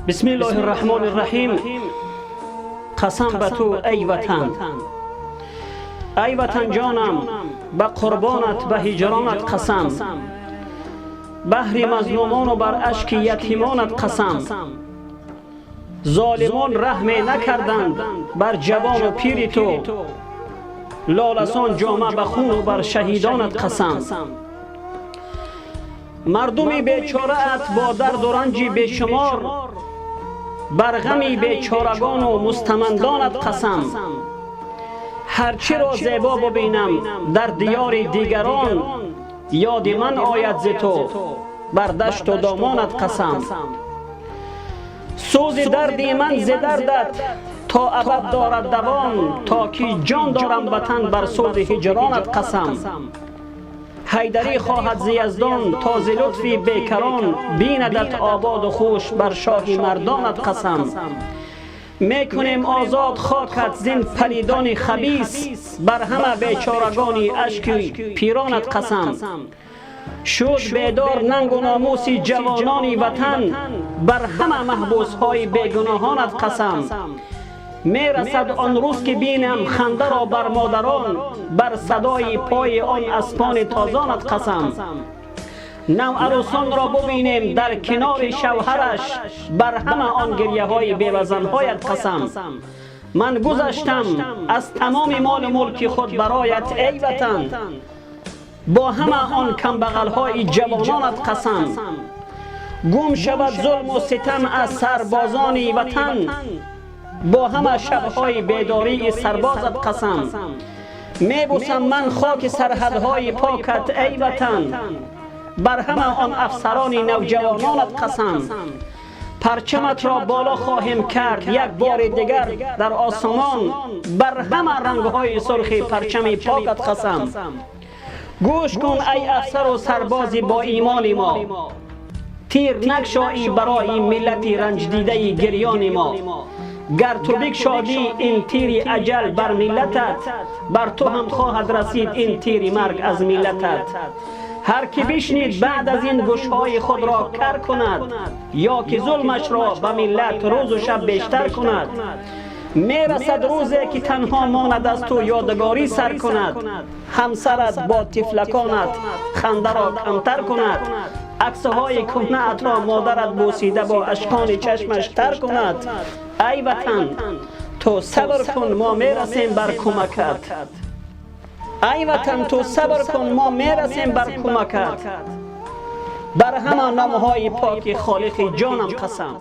بسم الله الرحمن الرحیم. قسم به تو ای وطن، ای وطن جانم، به قربانت به هجرانت قسم، بهر مظلومان و بر اشک یتیمانت قسم. ظالمان رحم نکردند بر جوان و پیر تو، لالسان جامه به خون و بر شهیدانت قسم. مردمی بیچاره ات با درد و رنجی بیشمار، بر غمی بیچارگان و مستمندانت قسم. هرچی را زیبا ببینم در دیار دیگران، یاد من آید ز تو بر دشت و دامانت قسم. سوز دردی من ز دردت تا ابد دارد دوام، تا که جان دارم وطن بر سوز هجرانت قسم. حیدری خواهد ز یزدان تا ز لطفی بیکران، بیندت آباد و خوش بر شاه مردانت قسم. میکنیم آزاد خاکت زین پلیدان خبیث، بر همه بیچارگانی اشک پیرانت قسم. شد بیدار ننگ و ناموس جوانان وطن، بر همه محبوس های بیگناهانت قسم. می رسد آن روز که بینم خنده را بر مادران، بر صدای پای آن اسپان تازانت قسم. نو عروسان را ببینیم در کنار شوهرش، بر همه آن گریه های بیوزن هایت قسم. من گذشتم از تمام مال و ملک خود برایت ای وطن، با همه آن کمبغل های جوانانت قسم. گم شود ظلم و ستم از سربازان وطن، با همه شبهای بیداری سربازت قسم. میبوسم من خاک سرحدهای پاکت ای وطن، بر همه آن افسران نوجوانانت قسم. پرچمت را بالا خواهیم کرد یک بار دیگر در آسمان، بر همه رنگهای سرخ پرچم پاکت قسم. گوش کن ای افسر و سربازی با ایمان ما، تیر نگشایی برای ملت رنج دیده گریان ما. گر تو بگشادی این تیر اجل بر ملتت، بر تو هم خواهد رسید این تیر مرگ از ملتت. هر کی بشنید بعد از این گوشهای خود را کر کند، یا که ظلمش را به ملت روز و شب بیشتر کند. می رسد روزی که تنها ماند از تو یادگاری سر کند، همسرت با طفلکانت خنده را کمتر کند. عکسهای کهنه ات را مادرت بوسیده با اشکان چشمش تر کند. ای وطن تو صبر کن ما می رسیم بر کمکت، ای وطن تو صبر کن ما می رسیم بر کمکت. بر همه نامهای پاک خالق جانم قسم.